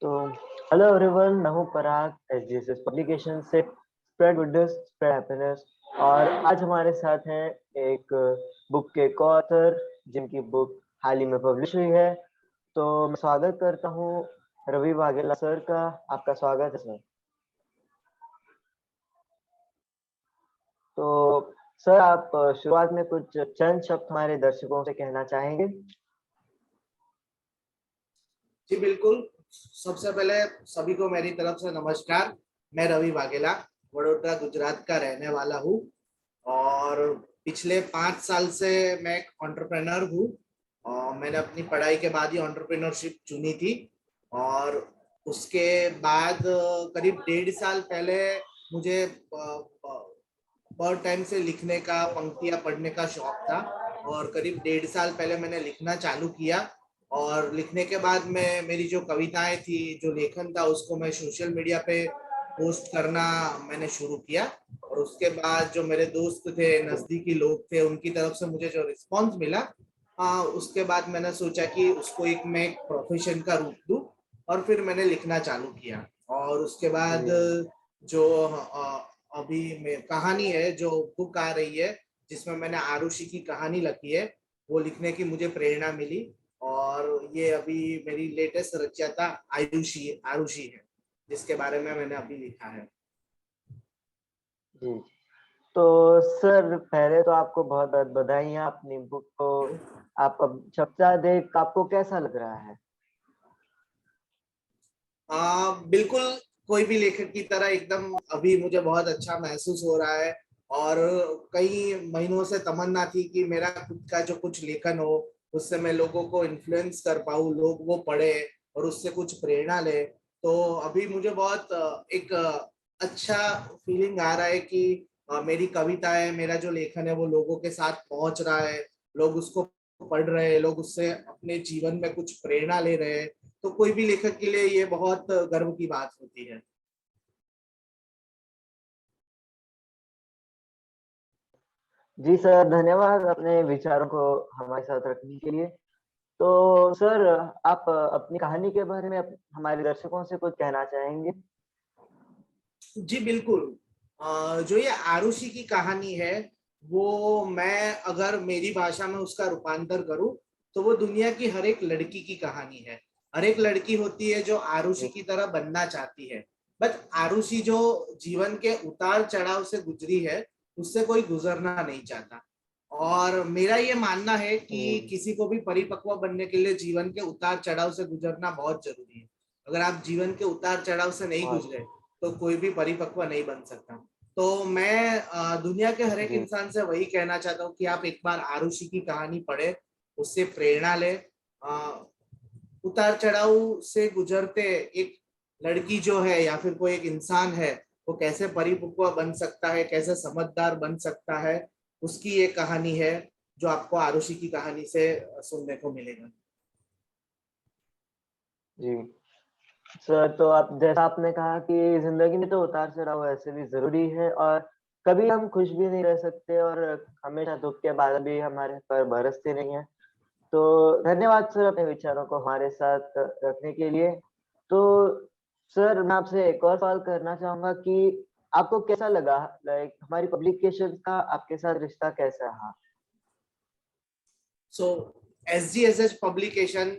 तो hello everyone, मैं हूं पराग एसजीएसएस पब्लिकेशन से स्प्रेड गुडनेस स्प्रेड हैप्पीनेस। और आज हमारे साथ हैं एक बुक के ऑथर जिनकी बुक हाल ही में पब्लिश हुई है। तो मैं स्वागत करता हूं रवि वाघेला सर का। आपका स्वागत है सर। तो सर, आप शुरुआत में कुछ चंद शब्द हमारे दर्शकों से कहना चाहेंगे? जी बिल्कुल। सबसे पहले सभी को मेरी तरफ से नमस्कार। मैं रवि वाघेला वडोदरा गुजरात का रहने वाला हूँ और पिछले 5 साल से मैं एक एंटरप्रेन्योर हूँ। और मैंने अपनी पढ़ाई के बाद ही एंटरप्रेन्योरशिप चुनी थी और उसके बाद करीब 1.5 साल पहले मुझे बहुत टाइम से लिखने का, पंक्तियाँ पढ़ने का शौक था और करीब 1.5 साल पहले मैंने लिखना चालू किया। और लिखने के बाद में मेरी जो कविताएं थी, जो लेखन था, उसको मैं सोशल मीडिया पे पोस्ट करना मैंने शुरू किया। और उसके बाद जो मेरे दोस्त थे, नजदीकी लोग थे, उनकी तरफ से मुझे जो रिस्पांस मिला, उसके बाद मैंने सोचा कि उसको मैं एक प्रोफेशन का रूप दूं और फिर मैंने लिखना चालू किया। और उसके बाद जी जो अभी में कहानी है, जो बुक आ रही है जिसमें मैंने आरुषि की कहानी लिखी है, वो लिखने की मुझे प्रेरणा मिली। और ये अभी मेरी लेटेस्ट रचयिता आयुषी आरुषि है, जिसके बारे में मैंने अभी लिखा है। जी। तो सर, पहले तो आपको बहुत बहुत बधाइयाँ अपनी बुक को आप अब छपता देख आपको कैसा लग रहा है? बिल्कुल। कोई भी लेखक की तरह एकदम अभी मुझे बहुत अच्छा महसूस हो रहा है। और कई महीनों से तमन्ना थी कि मेरा खुद का जो कुछ लेखन हो, उससे मैं लोगों को इन्फ्लुएंस कर पाऊँ, लोग वो पढ़े और उससे कुछ प्रेरणा ले। तो अभी मुझे बहुत एक अच्छा फीलिंग आ रहा है कि मेरी कविताएं, मेरा जो लेखन है, वो लोगों के साथ पहुंच रहा है। लोग उसको पढ़ रहे हैं, लोग उससे अपने जीवन में कुछ प्रेरणा ले रहे हैं। तो कोई भी लेखक के लिए ये बहुत गर्व की बात होती है। जी सर, धन्यवाद अपने विचारों को हमारे साथ रखने के लिए। तो सर, आप अपनी कहानी के बारे में हमारे दर्शकों से कुछ कहना चाहेंगे? जी बिल्कुल। जो ये आरुषि की कहानी है, वो मैं अगर मेरी भाषा में उसका रूपांतर करूं, तो वो दुनिया की हर एक लड़की की कहानी है। हर एक लड़की होती है जो आरुषि जी की तरह बनना चाहती है। बट आरुषि जो जीवन के उतार चढ़ाव से गुजरी है, उससे कोई गुजरना नहीं चाहता। और मेरा ये मानना है कि जी किसी को भी परिपक्व बनने के लिए जीवन के उतार चढ़ाव से गुजरना बहुत जरूरी है। अगर आप जीवन के उतार चढ़ाव से नहीं बहुत। गुजरे, तो कोई भी परिपक्व नहीं बन सकता। तो मैं दुनिया के हर एक जी इंसान से वही कहना चाहता हूँ कि आप एक बार आरुषि की कहानी पढ़े, उससे प्रेरणा ले। उतार चढ़ाव से गुजरते एक लड़की जो है या फिर कोई एक इंसान है, वो कैसे परिपक्व बन सकता है, कैसे समझदार बन सकता है, उसकी ये कहानी है जो आपको आरुषि की कहानी से सुनने को मिलेगा। जी सर, तो आप जैसा आपने कहा कि जिंदगी में तो उतार चढ़ाव ऐसे भी जरूरी है, और कभी हम खुश भी नहीं रह सकते, और हमेशा दुख के बाद भी हमारे पर बरसते नहीं है। तो धन्यवाद सर अपने विचारों को हमारे साथ रखने के लिए। तो सर, मैं आपसे एक और सवाल करना चाहूंगा कि आपको कैसा लगा, लाइक हमारी पब्लिकेशन का आपके साथ रिश्ता कैसा रहा? सो SGSH पब्लिकेशन,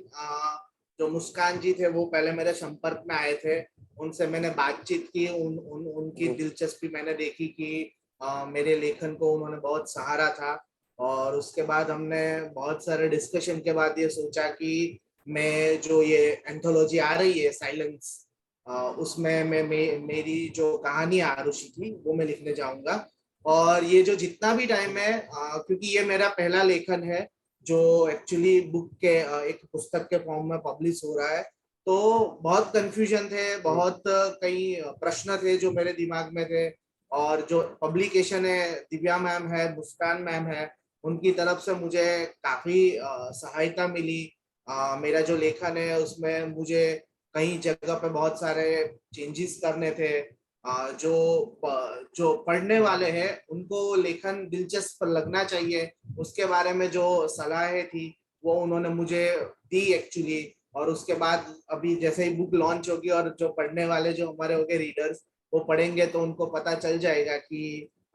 जो मुस्कान जी थे, वो पहले मेरे संपर्क में आए थे। उनसे मैंने बातचीत की, उनकी जी दिलचस्पी मैंने देखी कि मेरे लेखन को उन्होंने बहुत सहारा था। और उसके बाद हमने बहुत सारे डिस्कशन के बाद ये सोचा कि मैं जो ये एंथोलॉजी आ रही है साइलेंस, उसमें मेरी जो कहानी है आरुषि की, वो मैं लिखने जाऊंगा। और ये जो जितना भी टाइम है, क्योंकि ये मेरा पहला लेखन है जो एक्चुअली बुक के एक पुस्तक के फॉर्म में पब्लिश हो रहा है, तो बहुत कंफ्यूजन थे, जी बहुत कई प्रश्न थे जो मेरे दिमाग में थे। और जो पब्लिकेशन है, दिव्या मैम है, मुस्कान मैम है, उनकी तरफ से मुझे काफी सहायता मिली। मेरा जो लेखन है उसमें मुझे कई जगह पे बहुत सारे चेंजेस करने थे। जो पढ़ने वाले हैं उनको लेखन दिलचस्प लगना चाहिए, उसके बारे में जो सलाहें थी वो उन्होंने मुझे दी एक्चुअली। और उसके बाद अभी जैसे ही बुक लॉन्च होगी और जो पढ़ने वाले जो हमारे हो गए रीडर्स, वो पढ़ेंगे तो उनको पता चल जाएगा कि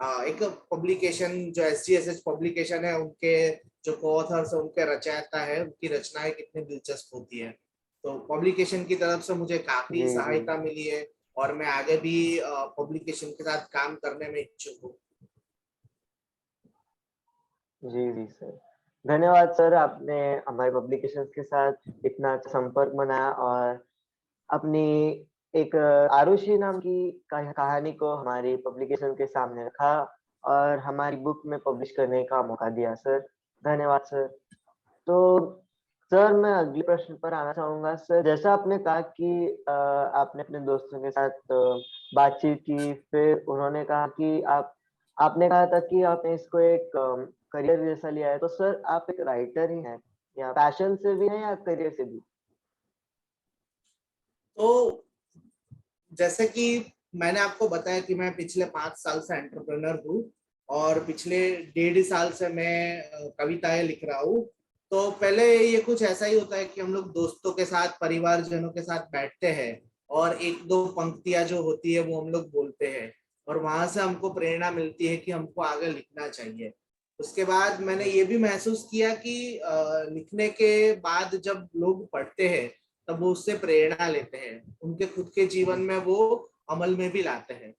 एक पब्लिकेशन जो SGSH पब्लिकेशन है, उनके जो को-ऑथर्स है, उनके रचयिता है, उनकी रचनाएं कितनी दिलचस्प होती है। तो पब्लिकेशन की तरफ से मुझे काफी जी जी सहायता मिली है और मैं आगे भी पब्लिकेशन के साथ काम करने में इच्छुक हूँ। जी जी सर, धन्यवाद सर, आपने हमारे पब्लिकेशंस के साथ इतना अच्छा संपर्क बनाया और अपनी एक आरुषि नाम की कहानी को हमारी पब्लिकेशन के सामने रखा और हमारी बुक में पब्लिश करने का मौका दिया सर। धन्यवाद सर। तो सर मैं अगले प्रश्न पर आना चाहूँगा सर, जैसा आपने कहा कि आपने अपने दोस्तों के साथ बातचीत की, फिर उन्होंने कहा कि आपने कहा था कि आपने इसको एक करियर जैसा लिया है, तो सर आप एक राइटर ही हैं या पैशन से भी हैं या करियर से भी? तो जैसे कि मैंने आपको बताया कि मैं पिछले 5 साल से एंटरप्रेन्योर हूँ और पिछले 1.5 साल से मैं कविताएं लिख रहा हूँ। तो पहले ये कुछ ऐसा ही होता है कि हम लोग दोस्तों के साथ, परिवारजनों के साथ बैठते हैं और एक दो पंक्तियां जो होती है वो हम लोग बोलते हैं और वहां से हमको प्रेरणा मिलती है कि हमको आगे लिखना चाहिए। उसके बाद मैंने ये भी महसूस किया कि लिखने के बाद जब लोग पढ़ते हैं तब वो उससे प्रेरणा लेते हैं, उनके खुद के जीवन में वो अमल में भी लाते हैं।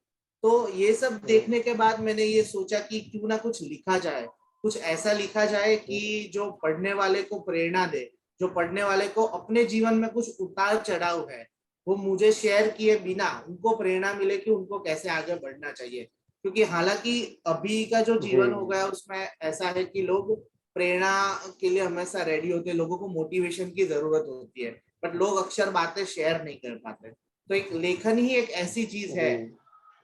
तो ये सब जी, देखने के बाद मैंने ये सोचा कि क्यों ना कुछ लिखा जाए, कुछ ऐसा लिखा जाए जी, कि जो पढ़ने वाले को प्रेरणा दे, जो पढ़ने वाले को अपने जीवन में कुछ उतार चढ़ाव है वो मुझे शेयर किए बिना उनको प्रेरणा मिले कि उनको कैसे आगे बढ़ना चाहिए। क्योंकि हालांकि अभी का जो जी, जीवन हो गया उसमें ऐसा है कि लोग प्रेरणा के लिए हमेशा रेडी होते हैं, लोगों को मोटिवेशन की जरूरत होती है, बट लोग अक्सर बातें शेयर नहीं कर पाते। तो एक लेखन ही एक ऐसी चीज जी, है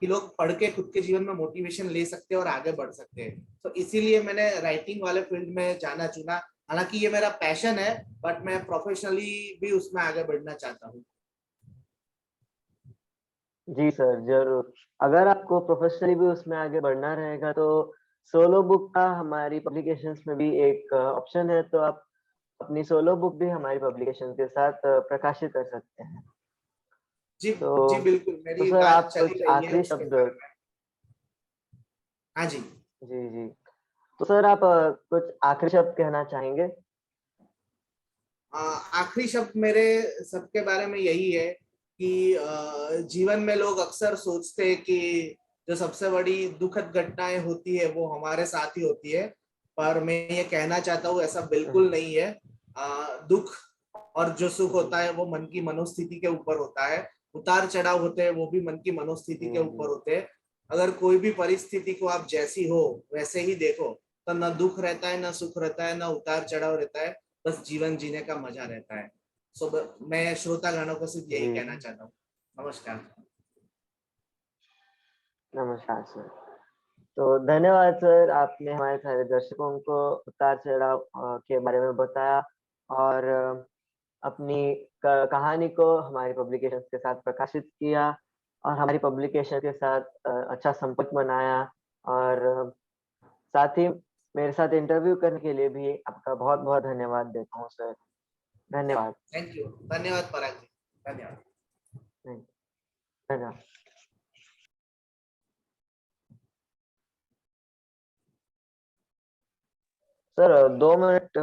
कि लोग पढ़ के खुद के जीवन में मोटिवेशन ले सकते हैं और आगे बढ़ सकते हैं। तो इसीलिए मैंने राइटिंग वाले फील्ड में जाना चुना। हालांकि ये मेरा पैशन है बट मैं प्रोफेशनली भी उसमें आगे बढ़ना चाहता हूँ। जी सर, ज़रूर। अगर आपको प्रोफ़ेशनली भी उसमें आगे बढ़ना रहेगा तो सोलो बुक का हमारी पब्लिकेशंस में भी एक ऑप्शन है, तो आप अपनी सोलो बुक भी हमारी पब्लिकेशन के साथ प्रकाशित कर सकते हैं। जी तो जी बिल्कुल, तो मेरी सर बात आप चली कुछ रही है आखिरी उसके शब्द। बारे में। हाँ जी। जी, जी। तो सर आप कुछ आखिरी शब्द कहना चाहेंगे? आखिरी शब्द मेरे सबके बारे में यही है कि जीवन में लोग अक्सर सोचते हैं कि जो सबसे बड़ी दुखद घटनाएं होती है वो हमारे साथ ही होती है, पर मैं ये कहना चाहता हूँ ऐसा हुँ, बिल्कुल नहीं है। दुख और जो सुख जी, होता है वो मन की मनोस्थिति के ऊपर होता है, उतार चढ़ाव होते हैं वो भी मन की मनोस्थिति जी, के ऊपर जी। होते हैं। अगर कोई भी परिस्थिति को आप जैसी हो वैसे ही देखो तो न दुख रहता है, न सुख रहता है, न उतार चढ़ाव रहता है, बस जीवन जीने का मजा रहता है। सो मैं श्रोतागणों को सिर्फ यही जी, कहना जी। चाहता हूँ। नमस्कार। नमस्कार सर। तो धन्यवाद सर, आपने हमारे सारे दर्शकों को उतार-चढ़ाव के बारे में बताया और अपनी कहानी को हमारी पब्लिकेशंस के साथ प्रकाशित किया और हमारी पब्लिकेशन के साथ अच्छा संपर्क बनाया और साथ ही मेरे साथ इंटरव्यू करने के लिए भी आपका बहुत-बहुत धन्यवाद देता हूँ सर। धन्यवाद। थैंक यू, धन्यवाद पराग जी, धन्यवाद। नहीं, धन्यवाद। Sir 2 minute